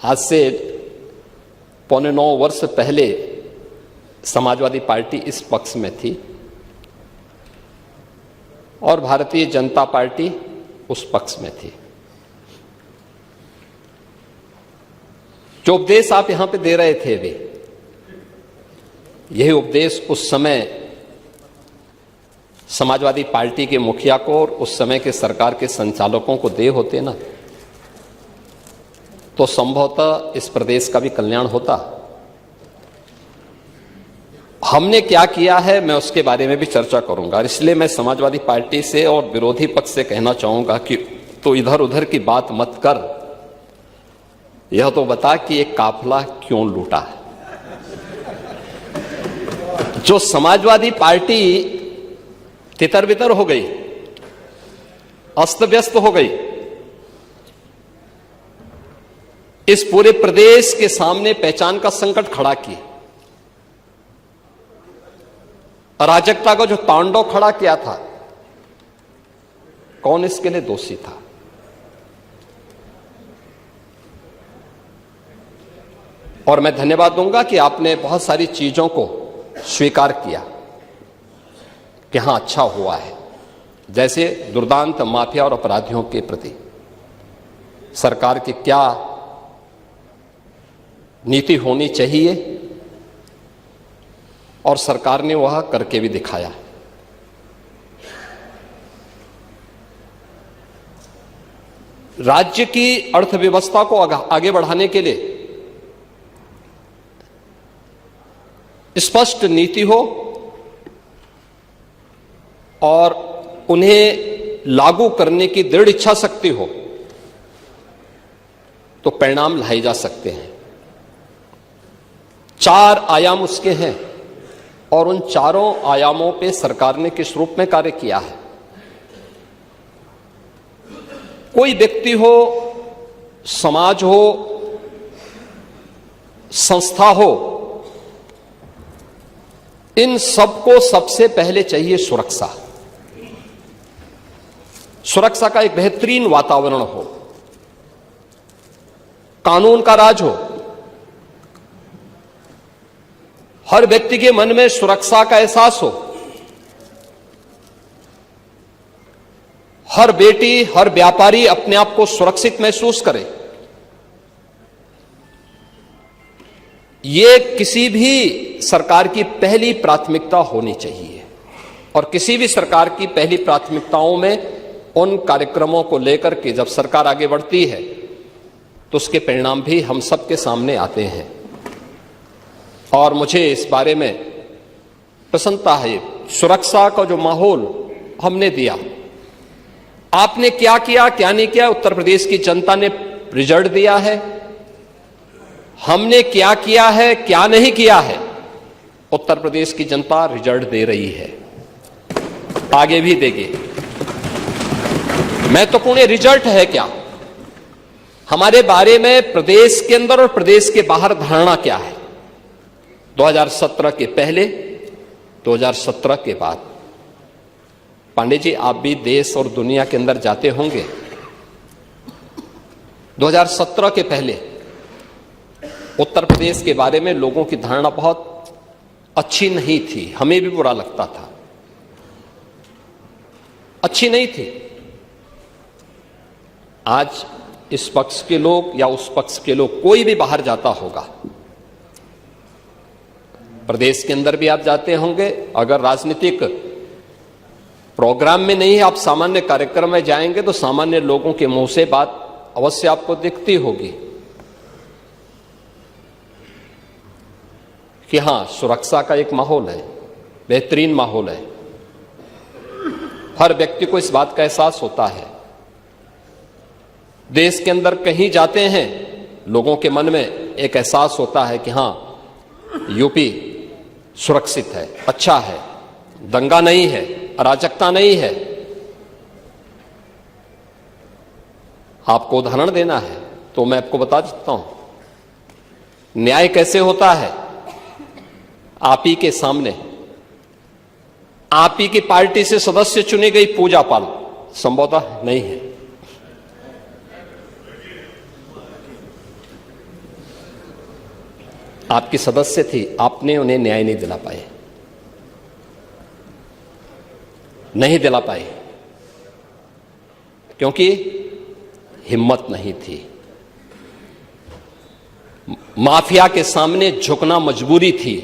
आज से 8.25 वर्ष पहले समाजवादी पार्टी इस पक्ष में थी और भारतीय जनता पार्टी उस पक्ष में थी। जो उपदेश आप यहां पे दे रहे थे वे, यही उपदेश उस समय समाजवादी पार्टी के मुखिया को और उस समय के सरकार के संचालकों को दे होते ना, तो संभवतः इस प्रदेश का भी कल्याण होता। हमने क्या किया है मैं उसके बारे में भी चर्चा करूंगा, इसलिए मैं समाजवादी पार्टी से और विरोधी पक्ष से कहना चाहूंगा कि तो इधर उधर की बात मत कर, यह तो बता कि एक काफिला क्यों लूटा है। जो समाजवादी पार्टी तितर बितर हो गई, अस्त व्यस्त हो गई, इस पूरे प्रदेश के सामने पहचान का संकट खड़ा किया, अराजकता का जो तांडव खड़ा किया था, कौन इसके लिए दोषी था? और मैं धन्यवाद दूंगा कि आपने बहुत सारी चीजों को स्वीकार किया कि हां अच्छा हुआ है, जैसे दुर्दांत माफिया और अपराधियों के प्रति सरकार की क्या नीति होनी चाहिए और सरकार ने वह करके भी दिखाया। राज्य की अर्थव्यवस्था को आगे बढ़ाने के लिए स्पष्ट नीति हो और उन्हें लागू करने की दृढ़ इच्छा शक्ति हो तो परिणाम लाए जा सकते हैं। 4 आयाम उसके हैं और उन चारों आयामों पे सरकार ने किस रूप में कार्य किया है। कोई व्यक्ति हो, समाज हो, संस्था हो, इन सबको सबसे पहले चाहिए सुरक्षा। सुरक्षा का एक बेहतरीन वातावरण हो, कानून का राज हो, हर व्यक्ति के मन में सुरक्षा का एहसास हो, हर बेटी, हर व्यापारी अपने आप को सुरक्षित महसूस करे। ये किसी भी सरकार की पहली प्राथमिकता होनी चाहिए और किसी भी सरकार की पहली प्राथमिकताओं में उन कार्यक्रमों को लेकर के जब सरकार आगे बढ़ती है तो उसके परिणाम भी हम सबके सामने आते हैं। और मुझे इस बारे में प्रसन्नता है, सुरक्षा का जो माहौल हमने दिया, आपने क्या किया क्या नहीं किया, उत्तर प्रदेश की जनता ने रिजल्ट दिया है। हमने क्या किया है क्या नहीं किया है, उत्तर प्रदेश की जनता रिजल्ट दे रही है, आगे भी देगी। महत्वपूर्ण रिजल्ट है क्या, हमारे बारे में प्रदेश के अंदर और प्रदेश के बाहर धारणा क्या है 2017 के पहले, 2017 के बाद। पांडे जी, आप भी देश और दुनिया के अंदर जाते होंगे। 2017 के पहले उत्तर प्रदेश के बारे में लोगों की धारणा बहुत अच्छी नहीं थी, हमें भी बुरा लगता था, अच्छी नहीं थी। आज इस पक्ष के लोग या उस पक्ष के लोग, कोई भी बाहर जाता होगा, प्रदेश के अंदर भी आप जाते होंगे, अगर राजनीतिक प्रोग्राम में नहीं है, आप सामान्य कार्यक्रम में जाएंगे तो सामान्य लोगों के मुंह से बात अवश्य आपको दिखती होगी कि हां, सुरक्षा का एक माहौल है, बेहतरीन माहौल है, हर व्यक्ति को इस बात का एहसास होता है। देश के अंदर कहीं जाते हैं, लोगों के मन में एक एहसास होता है कि हां, यूपी सुरक्षित है, अच्छा है, दंगा नहीं है, अराजकता नहीं है। आपको उदाहरण देना है तो मैं आपको बता देता हूं न्याय कैसे होता है। आप ही के सामने आप ही की पार्टी से सदस्य चुनी गई पूजा पाल संभवतः नहीं है, आपकी सदस्य थी, आपने उन्हें न्याय नहीं दिला पाए, नहीं दिला पाए, क्योंकि हिम्मत नहीं थी। माफिया के सामने झुकना मजबूरी थी।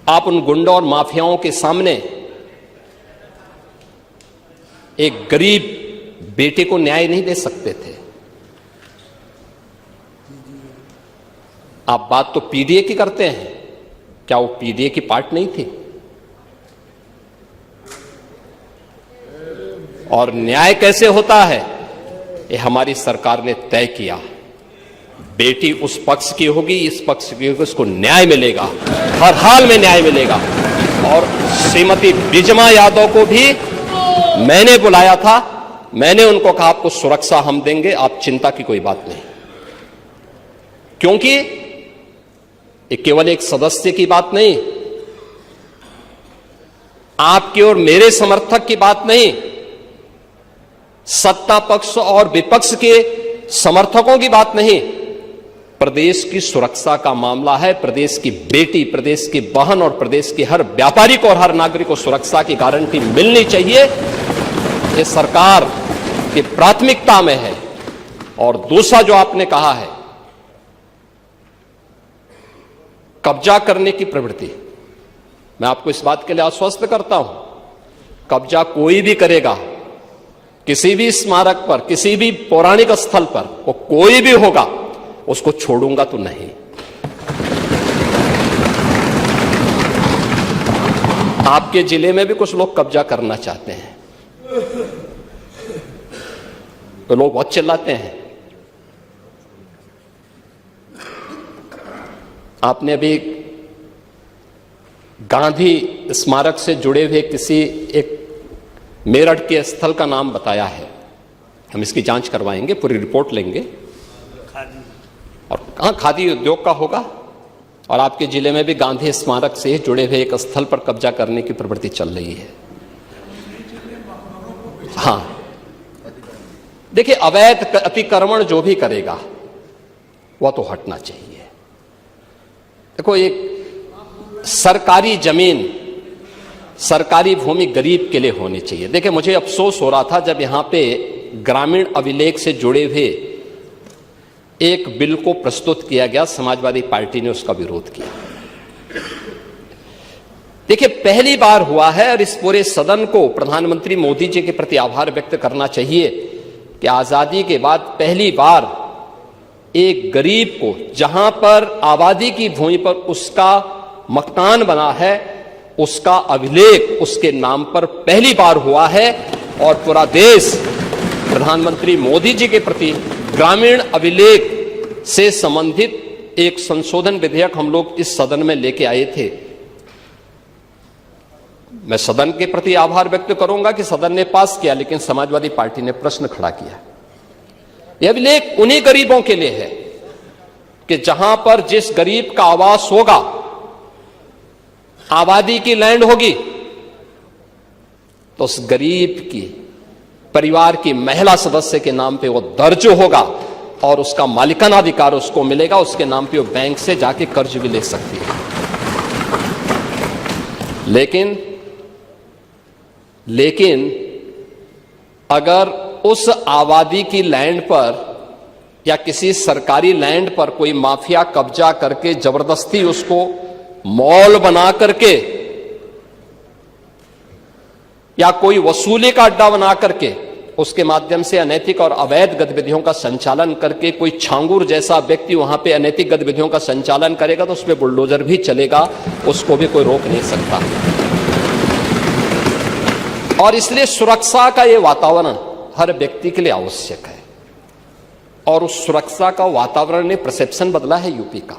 आप उन गुंडों और माफियाओं के सामने एक गरीब बेटे को न्याय नहीं दे सकते थे। आप बात तो पीडीए की करते हैं, क्या वो पीडीए की पार्ट नहीं थी? और न्याय कैसे होता है, ये हमारी सरकार ने तय किया। बेटी उस पक्ष की होगी, इस पक्ष की होगी, उसको न्याय मिलेगा, हर हाल में न्याय मिलेगा। और श्रीमती बिजमा यादव को भी मैंने बुलाया था, मैंने उनको कहा आपको सुरक्षा हम देंगे, आप चिंता की कोई बात नहीं। क्योंकि ये केवल एक सदस्य की बात नहीं, आपके और मेरे समर्थक की बात नहीं, सत्ता पक्ष और विपक्ष के समर्थकों की बात नहीं, प्रदेश की सुरक्षा का मामला है। प्रदेश की बेटी, प्रदेश की बहन और प्रदेश के हर व्यापारी को और हर नागरिक को सुरक्षा की गारंटी मिलनी चाहिए। ये सरकार की प्राथमिकता में है। और दूसरा जो आपने कहा है, कब्जा करने की प्रवृत्ति, मैं आपको इस बात के लिए आश्वस्त करता हूं, कब्जा कोई भी करेगा, किसी भी स्मारक पर, किसी भी पौराणिक स्थल पर, वो कोई भी होगा, उसको छोड़ूंगा तो नहीं। आपके जिले में भी कुछ लोग कब्जा करना चाहते हैं, तो लोग बहुत चिल्लाते हैं। आपने अभी गांधी स्मारक से जुड़े हुए किसी एक मेरठ के स्थल का नाम बताया है, हम इसकी जांच करवाएंगे, पूरी रिपोर्ट लेंगे। और कहां खादी उद्योग का होगा। और आपके जिले में भी गांधी स्मारक से जुड़े हुए एक स्थल पर कब्जा करने की प्रवृत्ति चल रही है। हां, देखिए, अवैध अतिक्रमण जो भी करेगा वह तो हटना चाहिए। देखो, एक सरकारी जमीन, सरकारी भूमि गरीब के लिए होनी चाहिए। देखिए, मुझे अफसोस हो रहा था जब यहां पे ग्रामीण अभिलेख से जुड़े हुए एक बिल को प्रस्तुत किया गया, समाजवादी पार्टी ने उसका विरोध किया। देखिए, पहली बार हुआ है, और इस पूरे सदन को प्रधानमंत्री मोदी जी के प्रति आभार व्यक्त करना चाहिए कि आजादी के बाद पहली बार एक गरीब को, जहां पर आबादी की भूमि पर उसका मकान बना है, उसका अभिलेख उसके नाम पर पहली बार हुआ है। और पूरा देश प्रधानमंत्री मोदी जी के प्रति ग्रामीण अभिलेख से संबंधित एक संशोधन विधेयक हम लोग इस सदन में लेके आए थे। मैं सदन के प्रति आभार व्यक्त करूंगा कि सदन ने पास किया, लेकिन समाजवादी पार्टी ने प्रश्न खड़ा किया। यह अभिलेख उन्हीं गरीबों के लिए है कि जहां पर जिस गरीब का आवास होगा, आबादी की लैंड होगी, तो उस गरीब की परिवार की महिला सदस्य के नाम पे वो दर्ज होगा और उसका मालिकाना अधिकार उसको मिलेगा। उसके नाम पे वो बैंक से जाके कर्ज भी ले सकती है। लेकिन अगर उस आबादी की लैंड पर या किसी सरकारी लैंड पर कोई माफिया कब्जा करके जबरदस्ती उसको मॉल बना करके या कोई वसूली का अड्डा बना करके उसके माध्यम से अनैतिक और अवैध गतिविधियों का संचालन करके कोई छांगुर जैसा व्यक्ति वहां पे अनैतिक गतिविधियों का संचालन करेगा, तो उसमें बुलडोजर भी चलेगा, उसको भी कोई रोक नहीं सकता। और इसलिए सुरक्षा का यह वातावरण हर व्यक्ति के लिए आवश्यक है। और उस सुरक्षा का वातावरण ने परसेप्शन बदला है यूपी का।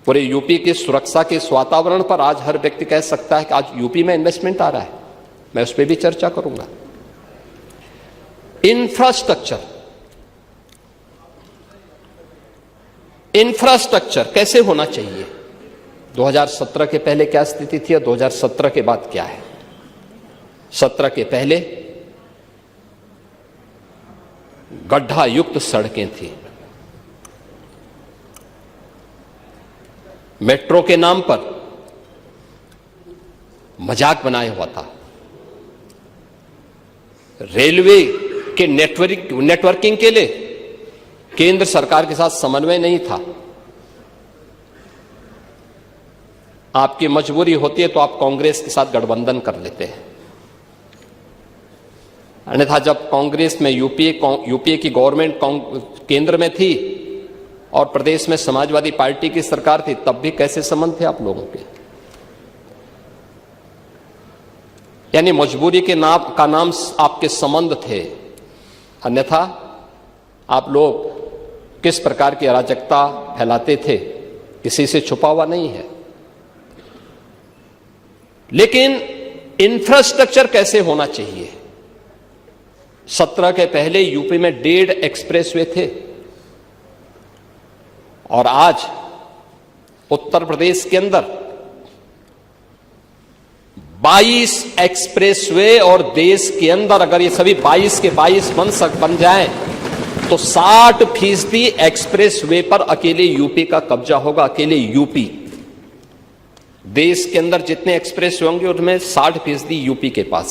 पूरे यूपी की सुरक्षा के इस वातावरण पर आज हर व्यक्ति कह सकता है कि आज यूपी में इन्वेस्टमेंट आ रहा है। मैं उस पर भी चर्चा करूंगा। इंफ्रास्ट्रक्चर कैसे होना चाहिए, 2017 के पहले क्या स्थिति थी और 2017 के बाद क्या है। 17 के पहले गड्ढा युक्त सड़कें थी। मेट्रो के नाम पर मजाक बनाया हुआ था। रेलवे के नेटवर्किंग के लिए केंद्र सरकार के साथ समन्वय नहीं था। आपकी मजबूरी होती है तो आप कांग्रेस के साथ गठबंधन कर लेते हैं, अन्यथा जब कांग्रेस में यूपीए की गवर्नमेंट केंद्र में थी और प्रदेश में समाजवादी पार्टी की सरकार थी, तब भी कैसे संबंध थे आप लोगों के। यानी मजबूरी के नाम आपके संबंध थे, अन्यथा आप लोग किस प्रकार की अराजकता फैलाते थे किसी से छुपा हुआ नहीं है। लेकिन इंफ्रास्ट्रक्चर कैसे होना चाहिए। 17 के पहले यूपी में 1.5 एक्सप्रेसवे थे और आज उत्तर प्रदेश के अंदर 22 एक्सप्रेसवे, और देश के अंदर अगर ये सभी 22 के 22 बन जाएं तो 60% एक्सप्रेसवे पर अकेले यूपी का कब्जा होगा। अकेले यूपी, देश के अंदर जितने एक्सप्रेसवे होंगे उनमें 60% यूपी के पास।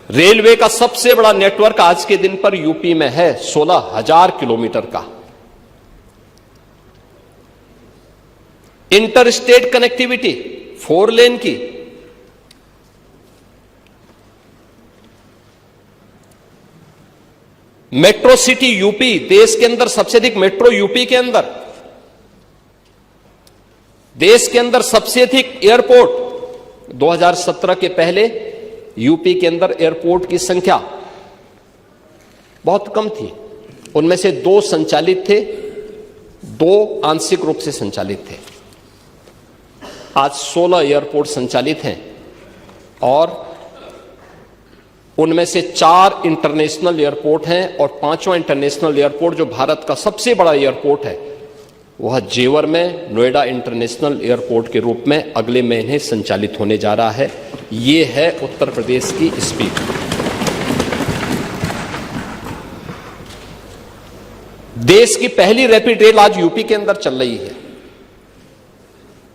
रेलवे का सबसे बड़ा नेटवर्क आज के दिन पर यूपी में है, 16,000 किलोमीटर का। इंटर स्टेट कनेक्टिविटी 4 लेन की, मेट्रो सिटी यूपी, देश के अंदर सबसे अधिक मेट्रो यूपी के अंदर, देश के अंदर सबसे अधिक एयरपोर्ट। 2017 के पहले यूपी के अंदर एयरपोर्ट की संख्या बहुत कम थी, उनमें से 2 संचालित थे, 2 आंशिक रूप से संचालित थे। आज 16 एयरपोर्ट संचालित हैं और उनमें से 4 इंटरनेशनल एयरपोर्ट हैं और 5वां इंटरनेशनल एयरपोर्ट जो भारत का सबसे बड़ा एयरपोर्ट है वह जेवर में नोएडा इंटरनेशनल एयरपोर्ट के रूप में अगले महीने संचालित होने जा रहा है। ये है उत्तर प्रदेश की स्पीड। देश की पहली रैपिड रेल आज यूपी के अंदर चल रही है।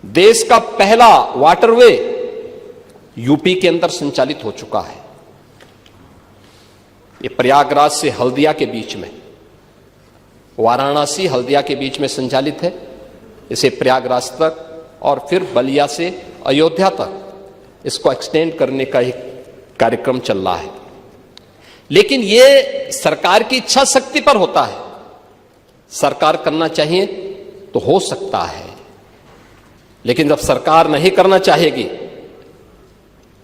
देश का पहला वाटरवे यूपी के अंदर संचालित हो चुका है। ये प्रयागराज से हल्दिया के बीच में, वाराणसी हल्दिया के बीच में संचालित है। इसे प्रयागराज तक और फिर बलिया से अयोध्या तक इसको एक्सटेंड करने का एक कार्यक्रम चल रहा है। लेकिन यह सरकार की इच्छा शक्ति पर होता है। सरकार करना चाहिए तो हो सकता है, लेकिन जब सरकार नहीं करना चाहेगी,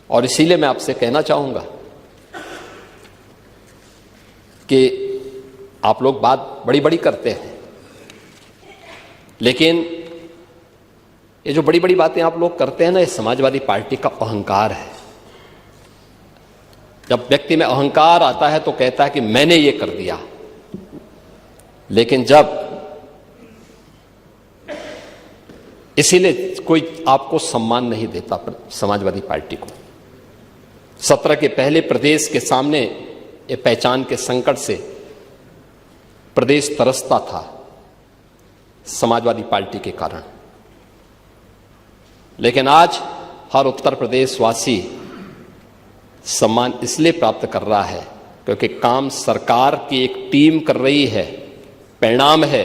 और इसीलिए मैं आपसे कहना चाहूंगा कि आप लोग बात बड़ी बड़ी करते हैं, लेकिन ये जो बड़ी बड़ी बातें आप लोग करते हैं ना, ये समाजवादी पार्टी का अहंकार है। जब व्यक्ति में अहंकार आता है तो कहता है कि मैंने ये कर दिया, लेकिन जब इसीलिए कोई आपको सम्मान नहीं देता समाजवादी पार्टी को। 17 के पहले प्रदेश के सामने ये पहचान के संकट से प्रदेश तरसता था समाजवादी पार्टी के कारण, लेकिन आज हर उत्तर प्रदेश वासी सम्मान इसलिए प्राप्त कर रहा है क्योंकि काम सरकार की एक टीम कर रही है, परिणाम है,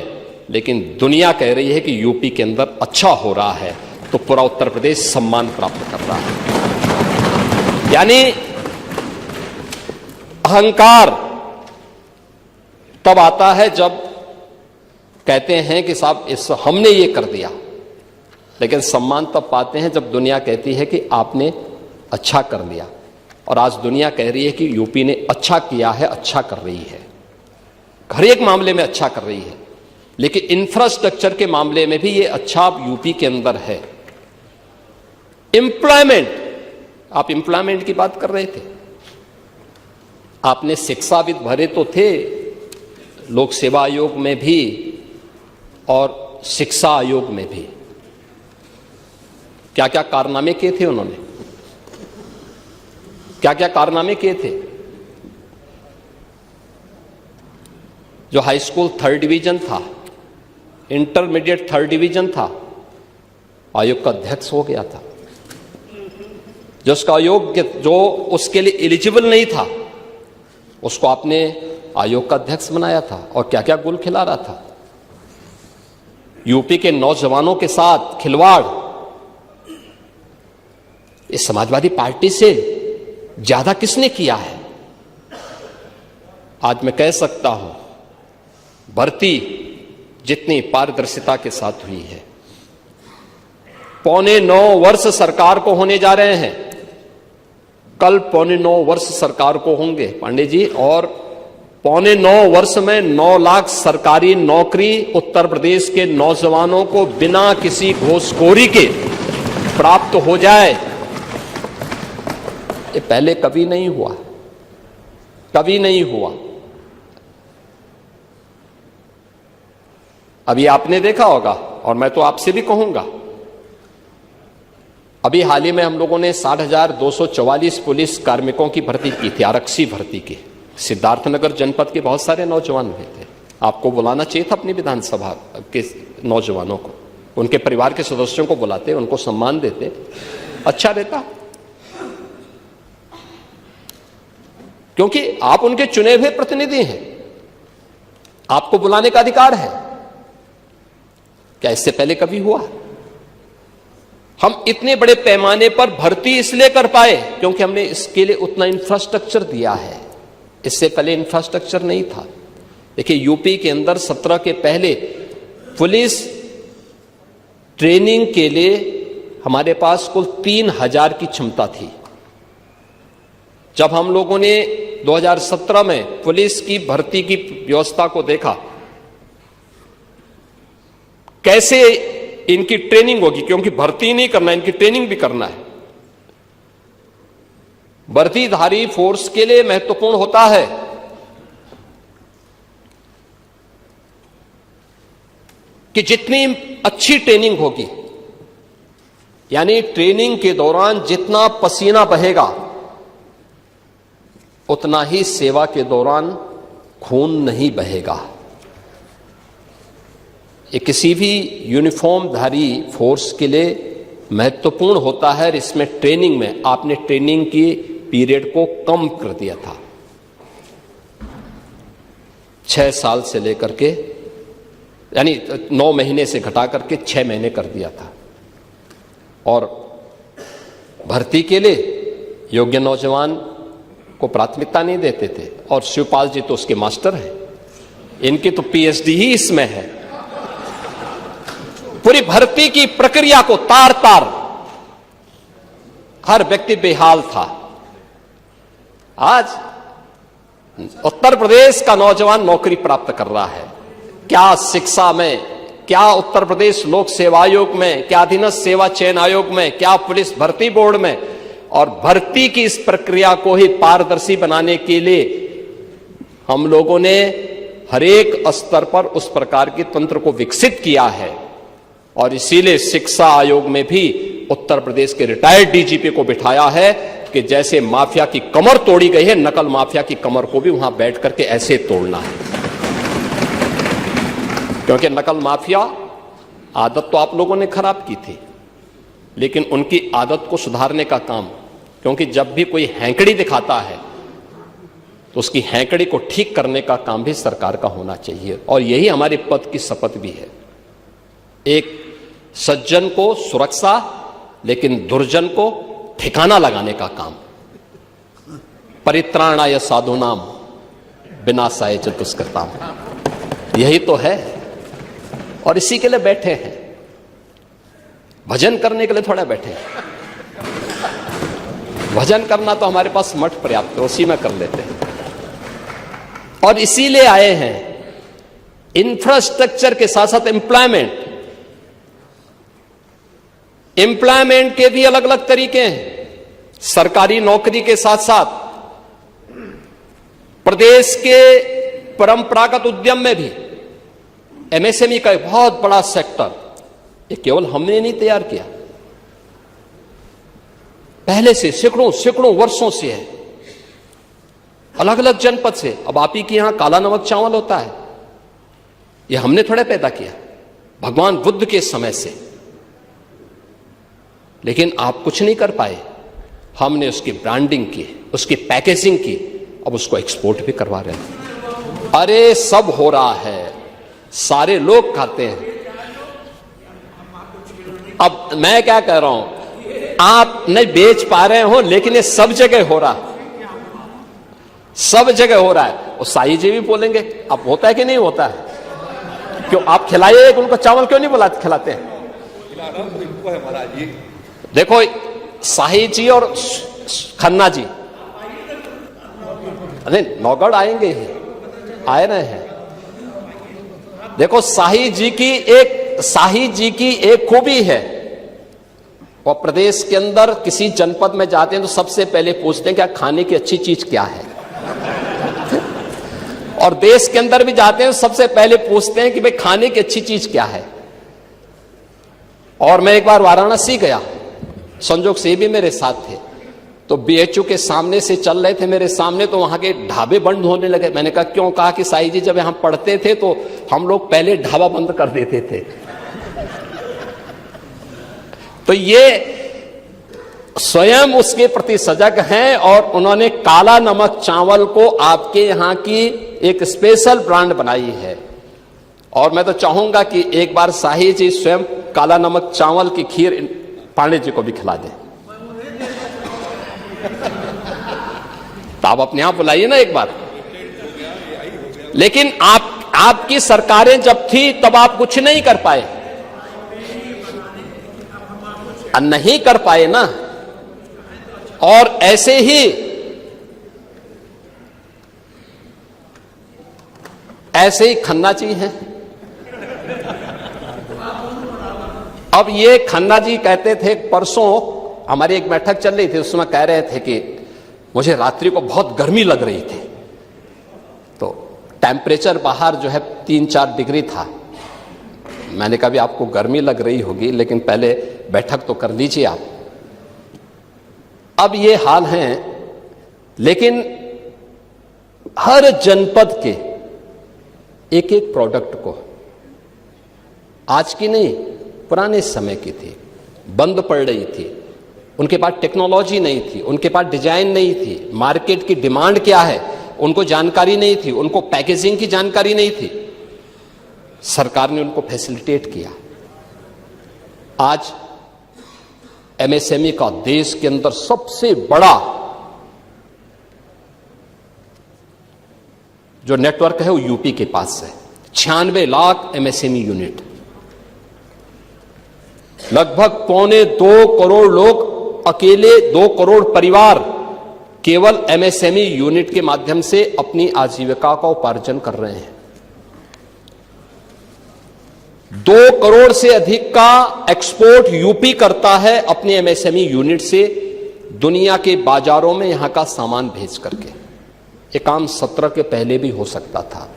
लेकिन दुनिया कह रही है कि यूपी के अंदर अच्छा हो रहा है, तो पूरा उत्तर प्रदेश सम्मान प्राप्त कर रहा है। यानी अहंकार तब आता है जब कहते हैं कि साहब इस हमने ये कर दिया, लेकिन सम्मान तब पाते हैं जब दुनिया कहती है कि आपने अच्छा कर लिया। और आज दुनिया कह रही है कि यूपी ने अच्छा किया है, अच्छा कर रही है, हर एक मामले में अच्छा कर रही है, लेकिन इंफ्रास्ट्रक्चर के मामले में भी ये अच्छा यूपी के अंदर है। एम्प्लॉयमेंट, आप एम्प्लॉयमेंट की बात कर रहे थे, आपने शिक्षाविद भरे तो थे लोक सेवा आयोग में भी और शिक्षा आयोग में भी, क्या क्या कारनामे किए थे उन्होंने, क्या क्या कारनामे किए थे। जो हाई स्कूल 3rd डिवीजन था, इंटरमीडिएट 3rd डिवीजन था, आयोग का अध्यक्ष हो गया था। जो उसका अयोग्य, जो उसके लिए एलिजिबल नहीं था, उसको आपने आयोग का अध्यक्ष बनाया था और क्या क्या गुल खिला रहा था। यूपी के नौजवानों के साथ खिलवाड़ इस समाजवादी पार्टी से ज्यादा किसने किया है? आज मैं कह सकता हूं, भर्ती जितनी पारदर्शिता के साथ हुई है, 8.25 वर्ष सरकार को होने जा रहे हैं, कल 8.25 वर्ष सरकार को होंगे पांडे जी, और 8.25 वर्ष में 9 लाख सरकारी नौकरी उत्तर प्रदेश के नौजवानों को बिना किसी घूसखोरी के प्राप्त हो जाए। ये पहले कभी नहीं हुआ, कभी नहीं हुआ। अभी आपने देखा होगा, और मैं तो आपसे भी कहूंगा, अभी हाल ही में हम लोगों ने 60,244 पुलिस कार्मिकों की भर्ती की थी, आरक्षी भर्ती की। सिद्धार्थनगर जनपद के बहुत सारे नौजवान हुए थे। आपको बुलाना चाहिए था अपनी विधानसभा के नौजवानों को, उनके परिवार के सदस्यों को बुलाते, उनको सम्मान देते, अच्छा रहता। क्योंकि आप उनके चुने हुए प्रतिनिधि हैं, आपको बुलाने का अधिकार है। क्या इससे पहले कभी हुआ? हम इतने बड़े पैमाने पर भर्ती इसलिए कर पाए क्योंकि हमने इसके लिए उतना इंफ्रास्ट्रक्चर दिया है। इससे पहले इंफ्रास्ट्रक्चर नहीं था। देखिए, यूपी के अंदर 17 के पहले पुलिस ट्रेनिंग के लिए हमारे पास कुल 3,000 की क्षमता थी। जब हम लोगों ने 2017 में पुलिस की भर्ती की व्यवस्था को देखा, कैसे इनकी ट्रेनिंग होगी, क्योंकि भर्ती नहीं करना, इनकी ट्रेनिंग भी करना है। वर्दीधारी फोर्स के लिए महत्वपूर्ण होता है कि जितनी अच्छी ट्रेनिंग होगी, यानी ट्रेनिंग के दौरान जितना पसीना बहेगा उतना ही सेवा के दौरान खून नहीं बहेगा। ये किसी भी यूनिफॉर्मधारी फोर्स के लिए महत्वपूर्ण होता है। इसमें ट्रेनिंग में आपने ट्रेनिंग की पीरियड को कम कर दिया था, 6 साल से लेकर के, यानी 9 महीने से घटा करके 6 महीने कर दिया था। और भर्ती के लिए योग्य नौजवान को प्राथमिकता नहीं देते थे। और शिवपाल जी तो उसके मास्टर हैं, इनकी तो पीएचडी ही इसमें है। पूरी भर्ती की प्रक्रिया को तार तार हर व्यक्ति बेहाल था। आज उत्तर प्रदेश का नौजवान नौकरी प्राप्त कर रहा है। क्या शिक्षा में, क्या उत्तर प्रदेश लोक सेवा आयोग में, क्या अधीनस्थ सेवा चयन आयोग में, क्या पुलिस भर्ती बोर्ड में। और भर्ती की इस प्रक्रिया को ही पारदर्शी बनाने के लिए हम लोगों ने हरेक स्तर पर उस प्रकार के तंत्र को विकसित किया है। और इसीलिए शिक्षा आयोग में भी उत्तर प्रदेश के रिटायर्ड डीजीपी को बिठाया है कि जैसे माफिया की कमर तोड़ी गई है, नकल माफिया की कमर को भी वहां बैठ करके ऐसे तोड़ना है। क्योंकि नकल माफिया आदत तो आप लोगों ने खराब की थी, लेकिन उनकी आदत को सुधारने का काम, क्योंकि जब भी कोई हैंकड़ी दिखाता है तो उसकी हैंकड़ी को ठीक करने का काम भी सरकार का होना चाहिए। और यही हमारे पद की शपथ भी है। एक सज्जन को सुरक्षा, लेकिन दुर्जन को ठिकाना लगाने का काम। परित्राणाय साधूनाम विनाशाय च दुष्कृताम, यही तो है। और इसी के लिए बैठे हैं, भजन करने के लिए थोड़ा बैठे हैं। भजन करना तो हमारे पास मठ पर्याप्त है, उसी में कर लेते हैं। और इसीलिए आए हैं। इंफ्रास्ट्रक्चर के साथ साथ एम्प्लॉयमेंट के भी अलग अलग तरीके हैं। सरकारी नौकरी के साथ साथ प्रदेश के परंपरागत उद्यम में भी एमएसएमई का एक बहुत बड़ा सेक्टर, ये केवल हमने नहीं तैयार किया, पहले से सैकड़ों वर्षों से है, अलग अलग जनपद से। अब आप ही के यहां काला नमक चावल होता है, ये हमने थोड़ा पैदा किया, भगवान बुद्ध के समय से। लेकिन आप कुछ नहीं कर पाए। हमने उसकी ब्रांडिंग की, उसकी पैकेजिंग की, अब उसको एक्सपोर्ट भी करवा रहे हैं। अरे सब हो रहा है, सारे लोग खाते हैं। अब मैं क्या कह रहा हूं, आप नहीं बेच पा रहे हो, लेकिन ये सब जगह हो रहा है, सब जगह हो रहा है। और साई जी भी बोलेंगे, अब होता है कि नहीं होता है? क्यों आप खिलाइए उनको चावल, क्यों नहीं खिलाते हैं? देखो साही जी और खन्ना जी, अरे नौगढ़ आएंगे ही, आए रहे हैं। देखो साही जी की एक खूबी है, और प्रदेश के अंदर किसी जनपद में जाते हैं तो सबसे पहले पूछते हैं क्या खाने की अच्छी चीज क्या है। और देश के अंदर भी जाते हैं तो सबसे पहले पूछते हैं कि भाई खाने की अच्छी चीज क्या है। और मैं एक बार वाराणसी गया, संजोग से भी मेरे साथ थे, तो बीएचयू के सामने से चल रहे थे मेरे सामने, तो वहां के ढाबे बंद होने लगे। मैंने कहा क्यों? कहा कि साईं जी जब यहां पढ़ते थे तो हम लोग पहले ढाबा बंद कर देते थे। तो ये स्वयं उसके प्रति सजग हैं, और उन्होंने काला नमक चावल को आपके यहां की एक स्पेशल ब्रांड बनाई है। और मैं तो चाहूंगा कि एक बार साही जी स्वयं काला नमक चावल की खीर पांडे जी को भी खिला दें। तो आप अपने आप बुलाइए ना एक बार। लेकिन आपकी सरकारें जब थी तब आप कुछ नहीं कर पाए, नहीं कर पाए ना। और ऐसे ही खन्ना जी हैं। अब ये खन्ना जी कहते थे, परसों हमारी एक बैठक चल रही थी, उसमें कह रहे थे कि मुझे रात्रि को बहुत गर्मी लग रही थी। तो टेम्परेचर बाहर जो है 3-4 डिग्री था। मैंने कहा भी आपको गर्मी लग रही होगी, लेकिन पहले बैठक तो कर लीजिए आप। अब ये हाल है, लेकिन हर जनपद के एक एक प्रोडक्ट को, आज की नहीं पुराने समय की थी, बंद पड़ रही थी। उनके पास टेक्नोलॉजी नहीं थी, उनके पास डिजाइन नहीं थी, मार्केट की डिमांड क्या है उनको जानकारी नहीं थी, उनको पैकेजिंग की जानकारी नहीं थी। सरकार ने उनको फैसिलिटेट किया। आज एमएसएमई का देश के अंदर सबसे बड़ा जो नेटवर्क है वो यूपी के पास है। 96 लाख एमएसएमई यूनिट, लगभग 1.25 करोड़ लोग, अकेले 2 करोड़ परिवार केवल एमएसएमई यूनिट के माध्यम से अपनी आजीविका का उपार्जन कर रहे हैं। 2 करोड़ से अधिक का एक्सपोर्ट यूपी करता है अपने एमएसएमई यूनिट से, दुनिया के बाजारों में यहां का सामान भेज करके। ये काम 17 के पहले भी हो सकता था,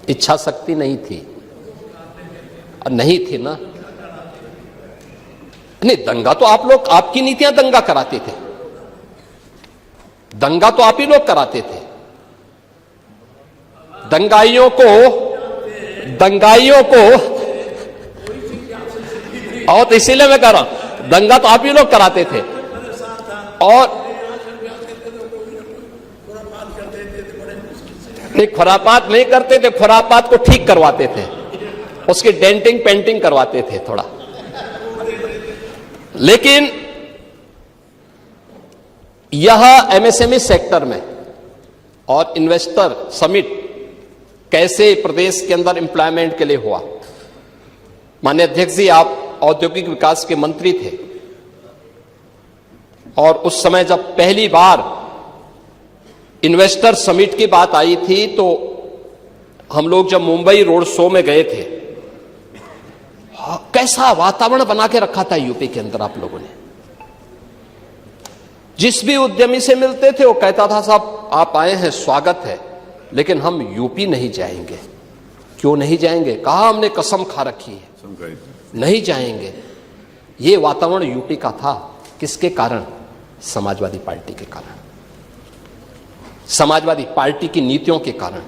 इच्छा शक्ति नहीं थी, नहीं थी ना। नहीं, दंगा तो आप लोग, आपकी नीतियां दंगा कराते थे, दंगा तो आप ही लोग कराते थे। दंगाइयों को और तो इसीलिए मैं कह रहा हूं, दंगा तो आप ही लोग कराते थे। और नहीं, खुरापात नहीं करते थे, खुरापात को ठीक करवाते थे, उसकी डेंटिंग पेंटिंग करवाते थे थोड़ा। लेकिन यह एमएसएमई सेक्टर में और इन्वेस्टर समिट कैसे प्रदेश के अंदर एम्प्लॉयमेंट के लिए हुआ। माननीय अध्यक्ष जी, आप औद्योगिक विकास के मंत्री थे, और उस समय जब पहली बार इन्वेस्टर समिट की बात आई थी, तो हम लोग जब मुंबई रोड शो में गए थे, कैसा वातावरण बना के रखा था यूपी के अंदर आप लोगों ने। जिस भी उद्यमी से मिलते थे वो कहता था साहब आप आए हैं, स्वागत है, लेकिन हम यूपी नहीं जाएंगे। क्यों नहीं जाएंगे? कहा हमने कसम खा रखी है, नहीं जाएंगे। ये वातावरण यूपी का था। किसके कारण? समाजवादी पार्टी के कारण, समाजवादी पार्टी की नीतियों के कारण।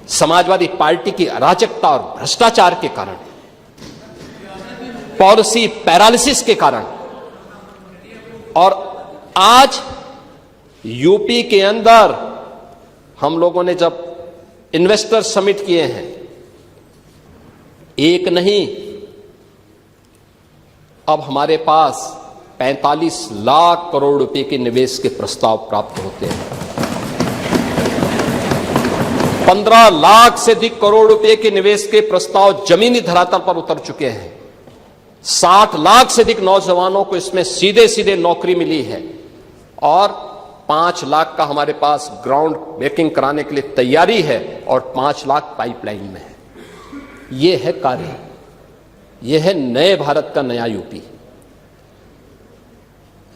समाजवादी पार्टी की अराजकता और भ्रष्टाचार के कारण, पॉलिसी पैरालिसिस के कारण, और आज यूपी के अंदर हम लोगों ने जब इन्वेस्टर समिट किए हैं, एक नहीं, अब हमारे पास 45 लाख करोड़ रुपए के निवेश के प्रस्ताव प्राप्त होते हैं। 15 लाख से अधिक करोड़ रुपए के निवेश के प्रस्ताव जमीनी धरातल पर उतर चुके हैं। 60 लाख से अधिक नौजवानों को इसमें सीधे सीधे नौकरी मिली है और 5 लाख का हमारे पास ग्राउंड ब्रेकिंग कराने के लिए तैयारी है और 5 लाख पाइपलाइन में है। यह है कार्य, यह है नए भारत का नया यूपी,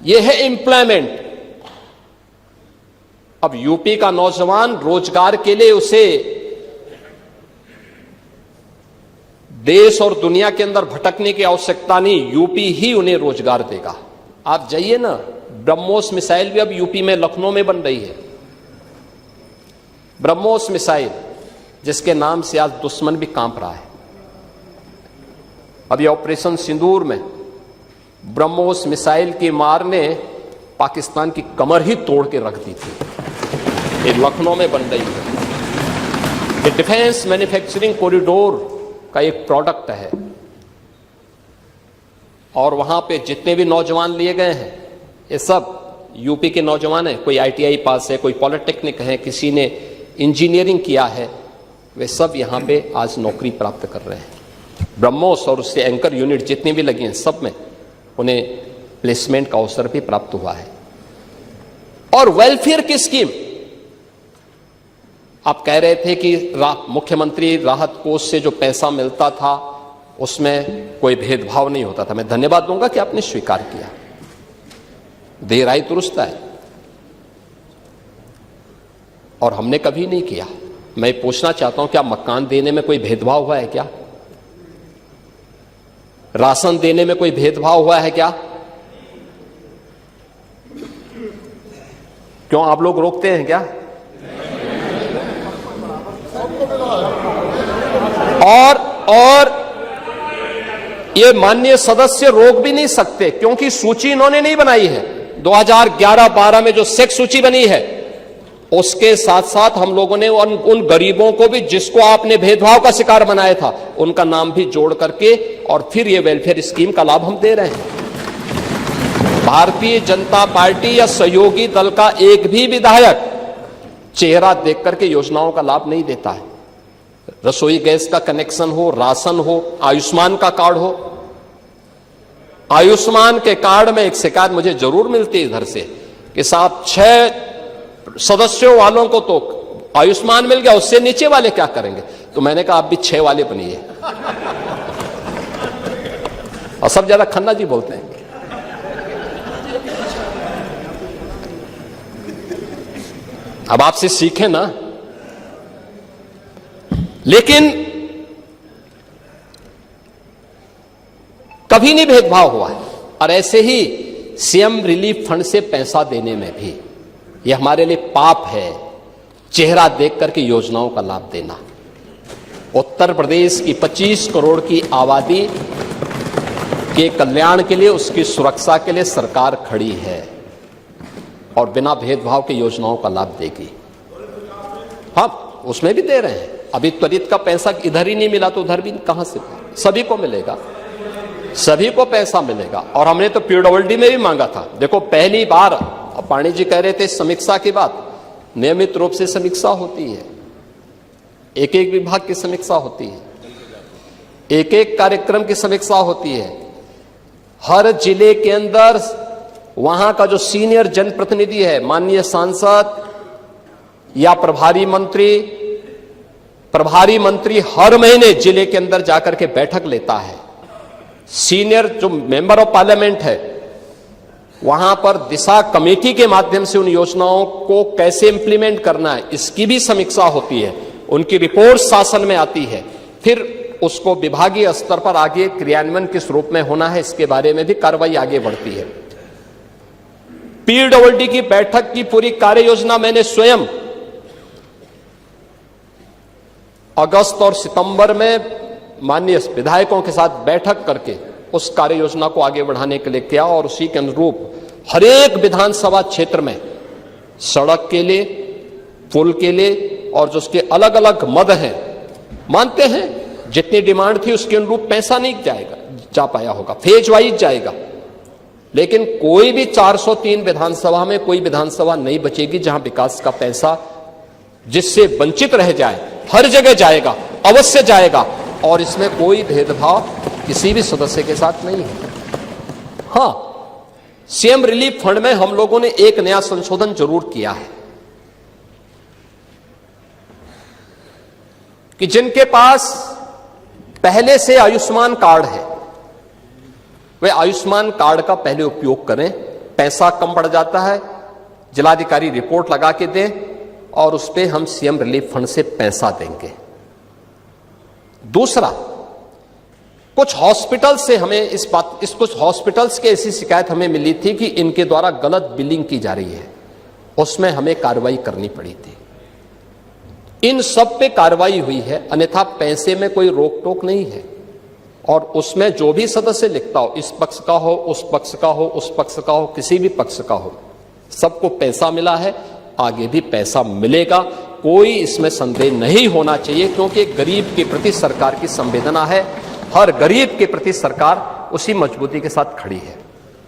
यह है एम्प्लॉयमेंट। अब यूपी का नौजवान रोजगार के लिए उसे देश और दुनिया के अंदर भटकने की आवश्यकता नहीं, यूपी ही उन्हें रोजगार देगा। आप जाइए ना, ब्रह्मोस मिसाइल भी अब यूपी में लखनऊ में बन रही है। ब्रह्मोस मिसाइल, जिसके नाम से आज दुश्मन भी कांप रहा है। अभी ऑपरेशन सिंदूर में ब्रह्मोस मिसाइल की मार ने पाकिस्तान की कमर ही तोड़ के रख दी थी। ये लखनऊ में बन रही है। ये डिफेंस मैन्युफैक्चरिंग कॉरिडोर का एक प्रोडक्ट है और वहां पे जितने भी नौजवान लिए गए हैं, ये सब यूपी के नौजवान हैं। कोई आईटीआई पास है, कोई पॉलिटेक्निक है, किसी ने इंजीनियरिंग किया है, वे सब यहां पे आज नौकरी प्राप्त कर रहे हैं। ब्रह्मोस और उससे एंकर यूनिट जितनी भी लगी हैं, सब में उन्हें प्लेसमेंट का अवसर भी प्राप्त हुआ है। और वेलफेयर की स्कीम, आप कह रहे थे कि मुख्यमंत्री राहत कोष से जो पैसा मिलता था उसमें कोई भेदभाव नहीं होता था। मैं धन्यवाद दूंगा कि आपने स्वीकार किया। देर आई दुरुस्त है, और हमने कभी नहीं किया। मैं पूछना चाहता हूं, क्या मकान देने में कोई भेदभाव हुआ है क्या? राशन देने में कोई भेदभाव हुआ है क्या? क्यों आप लोग रोकते हैं क्या? और ये माननीय सदस्य रोक भी नहीं सकते, क्योंकि सूची इन्होंने नहीं बनाई है। 2011-12 में जो सेक्स सूची बनी है, उसके साथ साथ हम लोगों ने उन गरीबों को भी, जिसको आपने भेदभाव का शिकार बनाया था, उनका नाम भी जोड़ करके और फिर ये वेलफेयर स्कीम का लाभ हम दे रहे हैं। भारतीय जनता पार्टी या सहयोगी दल का एक भी विधायक चेहरा देख करके योजनाओं का लाभ नहीं देता है। रसोई गैस का कनेक्शन हो, राशन हो, आयुष्मान का कार्ड हो। आयुष्मान के कार्ड में एक शिकायत मुझे जरूर मिलती है इधर से कि साहब 6 सदस्यों वालों को तो आयुष्मान मिल गया, उससे नीचे वाले क्या करेंगे? तो मैंने कहा आप भी 6 वाले बनिए। और सब ज्यादा खन्ना जी बोलते हैं। अब आपसे सीखें ना। लेकिन कभी नहीं भेदभाव हुआ है। और ऐसे ही सीएम रिलीफ फंड से पैसा देने में भी यह हमारे लिए पाप है, चेहरा देख करके योजनाओं का लाभ देना। उत्तर प्रदेश की 25 करोड़ की आबादी के कल्याण के लिए, उसकी सुरक्षा के लिए सरकार खड़ी है और बिना भेदभाव के योजनाओं का लाभ देगी। हाँ, उसमें भी दे रहे हैं। अभी त्वरित का पैसा इधर ही नहीं मिला तो उधर भी कहां से? सभी को मिलेगा, सभी को पैसा मिलेगा। और हमने तो पीडब्ल्यूडी में भी मांगा था। देखो, पहली बार पाणी जी कह रहे थे समीक्षा की बात, नियमित रूप से समीक्षा होती है, एक एक विभाग की समीक्षा होती है, एक एक कार्यक्रम की समीक्षा होती है। हर जिले के अंदर वहां का जो सीनियर जनप्रतिनिधि है, माननीय सांसद या प्रभारी मंत्री हर महीने जिले के अंदर जाकर के बैठक लेता है। सीनियर जो मेंबर ऑफ पार्लियामेंट है, वहां पर दिशा कमेटी के माध्यम से उन योजनाओं को कैसे इंप्लीमेंट करना है, इसकी भी समीक्षा होती है। उनकी रिपोर्ट शासन में आती है, फिर उसको विभागीय स्तर पर आगे क्रियान्वयन किस रूप में होना है, इसके बारे में भी कार्रवाई आगे बढ़ती है। पीडब्ल्यूडी की बैठक की पूरी कार्य योजना मैंने स्वयं अगस्त और सितंबर में माननीय विधायकों के साथ बैठक करके उस कार्य योजना को आगे बढ़ाने के लिए किया और उसी के अनुरूप हर एक विधानसभा क्षेत्र में सड़क के लिए, पुल के लिए और जो उसके अलग अलग मद हैं, मानते हैं जितनी डिमांड थी उसके अनुरूप पैसा नहीं जा पाया होगा, फेज वाइज जाएगा, लेकिन कोई भी 403 विधानसभा में कोई विधानसभा नहीं बचेगी जहां विकास का पैसा जिससे वंचित रह जाए। हर जगह जाएगा, अवश्य जाएगा और इसमें कोई भेदभाव किसी भी सदस्य के साथ नहीं है। हां, सीएम रिलीफ फंड में हम लोगों ने एक नया संशोधन जरूर किया है कि जिनके पास पहले से आयुष्मान कार्ड है वे आयुष्मान कार्ड का पहले उपयोग करें। पैसा कम पड़ जाता है, जिलाधिकारी रिपोर्ट लगा के दें और उस पर हम सीएम रिलीफ फंड से पैसा देंगे। दूसरा, कुछ हॉस्पिटल से हमें कुछ हॉस्पिटल्स की ऐसी शिकायत हमें मिली थी कि इनके द्वारा गलत बिलिंग की जा रही है, उसमें हमें कार्रवाई करनी पड़ी थी। इन सब पे कार्रवाई हुई है, अन्यथा पैसे में कोई रोक टोक नहीं है और उसमें जो भी सदस्य लिखता हो, इस पक्ष का हो, उस पक्ष का हो, उस पक्ष का हो, किसी भी पक्ष का हो, सबको पैसा मिला है, आगे भी पैसा मिलेगा, कोई इसमें संदेह नहीं होना चाहिए, क्योंकि गरीब के प्रति सरकार की संवेदना है। हर गरीब के प्रति सरकार उसी मजबूती के साथ खड़ी है।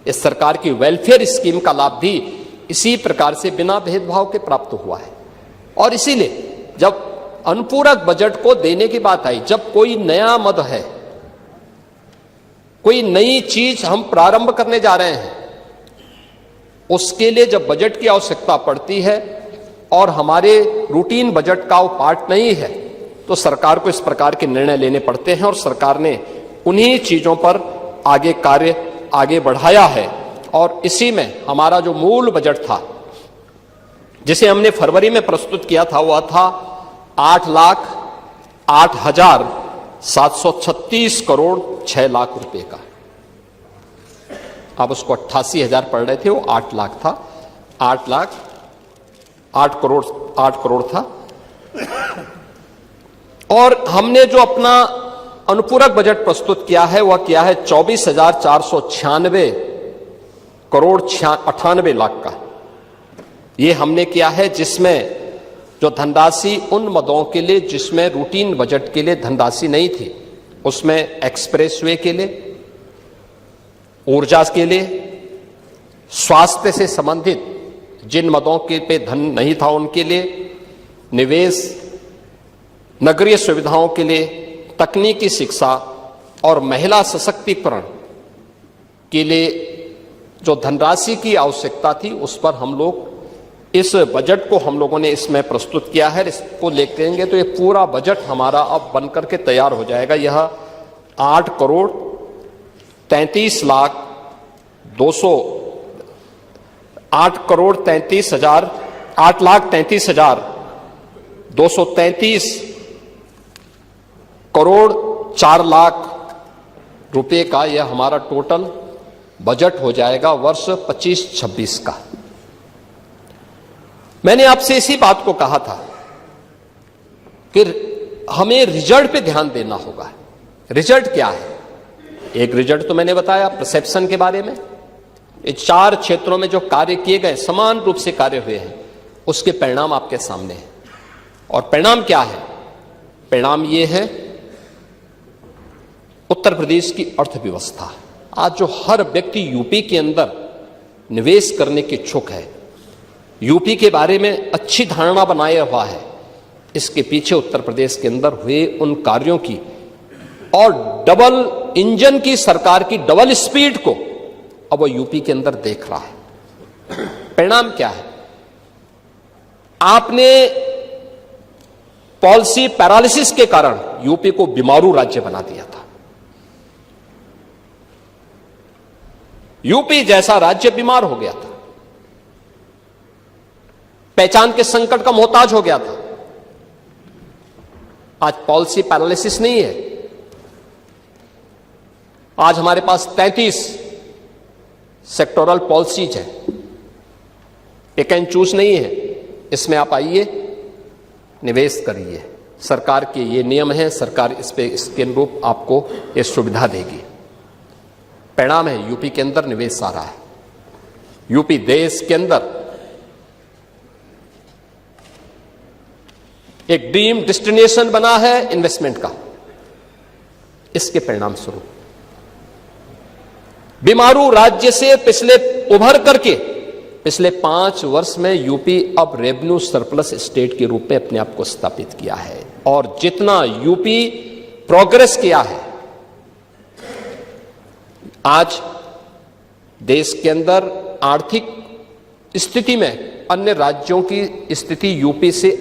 इस सरकार की वेलफेयर स्कीम का लाभ भी इसी प्रकार से बिना भेदभाव के प्राप्त हुआ है। और इसीलिए जब अनुपूरक बजट को देने की बात आई, जब कोई नया मद है, कोई नई चीज हम प्रारंभ करने जा रहे हैं, उसके लिए जब बजट की आवश्यकता पड़ती है और हमारे रूटीन बजट का वो पार्ट नहीं है, तो सरकार को इस प्रकार के निर्णय लेने पड़ते हैं और सरकार ने उन्हीं चीजों पर कार्य आगे बढ़ाया है। और इसी में हमारा जो मूल बजट था, जिसे हमने फरवरी में प्रस्तुत किया था, वह था 8,08,736 करोड़ 6 लाख रुपए का। अब उसको 88,000 पड़ रहे थे, वो 8 लाख था, 8 करोड़ था। और हमने जो अपना अनुपूरक बजट प्रस्तुत किया है वह किया है 24,496 करोड़ 98 लाख का। ये हमने किया है, जिसमें जो धनराशि उन मदों के लिए जिसमें रूटीन बजट के लिए धनराशि नहीं थी, उसमें एक्सप्रेसवे के लिए, ऊर्जा के लिए, स्वास्थ्य से संबंधित जिन मदों के पे धन नहीं था उनके लिए, निवेश, नगरीय सुविधाओं के लिए, तकनीकी शिक्षा और महिला सशक्तिकरण के लिए जो धनराशि की आवश्यकता थी, उस पर हम लोग इस बजट को हम लोगों ने इसमें प्रस्तुत किया है। इसको लेंगे तो ये पूरा बजट हमारा अब बनकर के तैयार हो जाएगा। यह 8 करोड़ 33 लाख 233 करोड़ 4 लाख रुपए का यह हमारा टोटल बजट हो जाएगा वर्ष 25-26 का। मैंने आपसे इसी बात को कहा था कि हमें रिजल्ट पे ध्यान देना होगा। रिजल्ट क्या है? एक रिजल्ट तो मैंने बताया परसेप्शन के बारे में। ये 4 क्षेत्रों में जो कार्य किए गए, समान रूप से कार्य हुए हैं, उसके परिणाम आपके सामने हैं। और परिणाम क्या है? परिणाम ये है, उत्तर प्रदेश की अर्थव्यवस्था। आज जो हर व्यक्ति यूपी के अंदर निवेश करने के इच्छुक है, यूपी के बारे में अच्छी धारणा बनाया हुआ है, इसके पीछे उत्तर प्रदेश के अंदर हुए उन कार्यों की और डबल इंजन की सरकार की डबल स्पीड को अब वो यूपी के अंदर देख रहा है। परिणाम क्या है? आपने पॉलिसी पैरालिसिस के कारण यूपी को बीमारू राज्य बना दिया था। यूपी जैसा राज्य बीमार हो गया था, पहचान के संकट का मोहताज हो गया था। आज पॉलिसी पैरालिसिस नहीं है। आज हमारे पास 33 सेक्टोरल पॉलिसीज है, पिक एंड चूज नहीं है। इसमें आप आइए, निवेश करिए, सरकार के ये नियम हैं, सरकार इस पे इसके अनुरूप आपको ये सुविधा देगी। परिणाम है यूपी के अंदर निवेश आ रहा है। यूपी देश के अंदर एक ड्रीम डेस्टिनेशन बना है इन्वेस्टमेंट का। इसके परिणाम स्वरूप बीमारू राज्य से पिछले उभर करके पिछले 5 वर्ष में यूपी अब रेवेन्यू सरप्लस स्टेट के रूप में अपने आप को स्थापित किया है। और जितना यूपी प्रोग्रेस किया है, आज देश के अंदर आर्थिक स्थिति में अन्य राज्यों की स्थिति यूपी से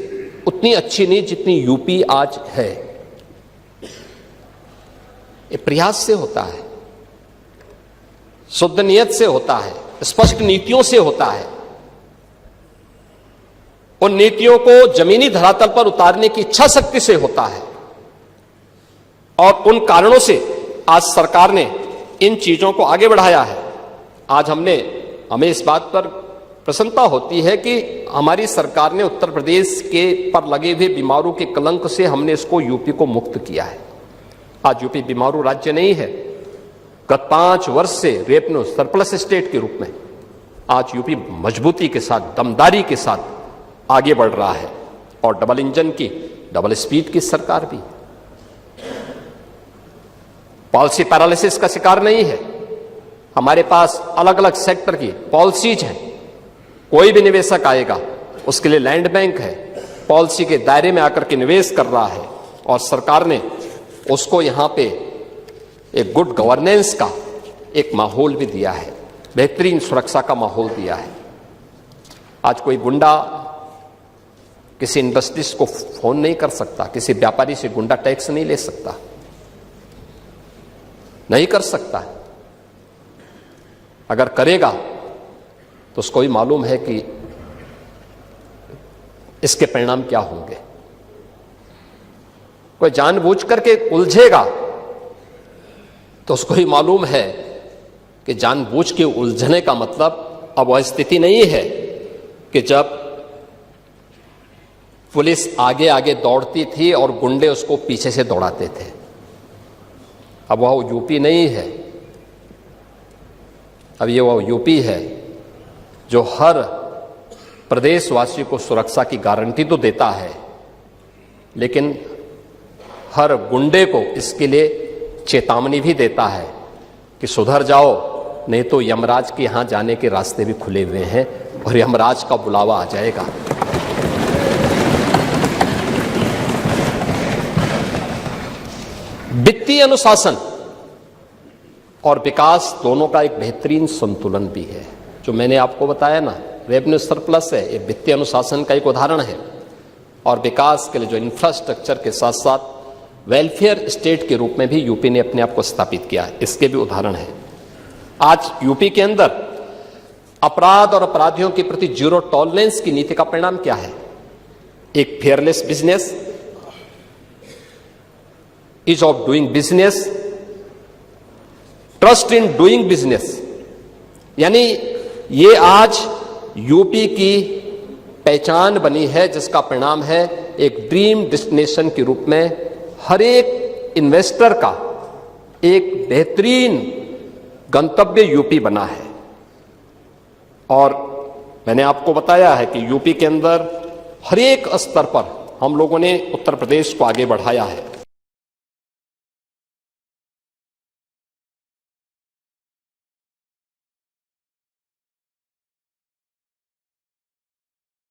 उतनी अच्छी नहीं जितनी यूपी आज है। ये प्रयास से होता है, शुद्ध नियत से होता है, स्पष्ट नीतियों से होता है। उन नीतियों को जमीनी धरातल पर उतारने की इच्छा शक्ति से होता है। और उन कारणों से आज सरकार ने इन चीजों को आगे बढ़ाया है। आज हमें इस बात पर प्रसन्नता होती है कि हमारी सरकार ने उत्तर प्रदेश के पर लगे हुए बीमारू के कलंक से हमने इसको यूपी को मुक्त किया है। आज यूपी बीमारू राज्य नहीं है। गत 5 वर्ष से रेवेन्यू सरप्लस स्टेट के रूप में आज यूपी मजबूती के साथ, दमदारी के साथ आगे बढ़ रहा है। और डबल इंजन की, डबल स्पीड की सरकार भी पॉलिसी पैरालिसिस का शिकार नहीं है। हमारे पास अलग अलग सेक्टर की पॉलिसीज हैं। कोई भी निवेशक आएगा उसके लिए लैंड बैंक है, पॉलिसी के दायरे में आकर के निवेश कर रहा है। और सरकार ने उसको यहां पे एक गुड गवर्नेंस का एक माहौल भी दिया है, बेहतरीन सुरक्षा का माहौल दिया है। आज कोई गुंडा किसी इंडस्ट्रीज को फोन नहीं कर सकता, किसी व्यापारी से गुंडा टैक्स नहीं ले सकता, नहीं कर सकता। अगर करेगा तो उसको भी मालूम है कि इसके परिणाम क्या होंगे। कोई जानबूझ करके उलझेगा तो उसको ही मालूम है कि जानबूझ के उलझने का मतलब अब वह स्थिति नहीं है कि जब पुलिस आगे आगे दौड़ती थी और गुंडे उसको पीछे से दौड़ाते थे। अब वह यूपी नहीं है। अब ये वह यूपी है जो हर प्रदेशवासी को सुरक्षा की गारंटी तो देता है, लेकिन हर गुंडे को इसके लिए चेतावनी भी देता है कि सुधर जाओ, नहीं तो यमराज के यहां जाने के रास्ते भी खुले हुए हैं और यमराज का बुलावा आ जाएगा। वित्तीय अनुशासन और विकास दोनों का एक बेहतरीन संतुलन भी है। जो मैंने आपको बताया ना, रेवेन्यू सरप्लस है, ये वित्तीय अनुशासन का एक उदाहरण है। और विकास के लिए जो इंफ्रास्ट्रक्चर के साथ साथ वेलफेयर स्टेट के रूप में भी यूपी ने अपने आप को स्थापित किया, इसके भी उदाहरण है। आज यूपी के अंदर अपराध और अपराधियों के प्रति जीरो टॉलरेंस की नीति का परिणाम क्या है? एक fearless business, ease of doing business, trust in doing business. यानी ये आज यूपी की पहचान बनी है, जिसका परिणाम है एक ड्रीम डेस्टिनेशन के रूप में हर एक इन्वेस्टर का एक बेहतरीन गंतव्य यूपी बना है। और मैंने आपको बताया है कि यूपी के अंदर हर एक स्तर पर हम लोगों ने उत्तर प्रदेश को आगे बढ़ाया है।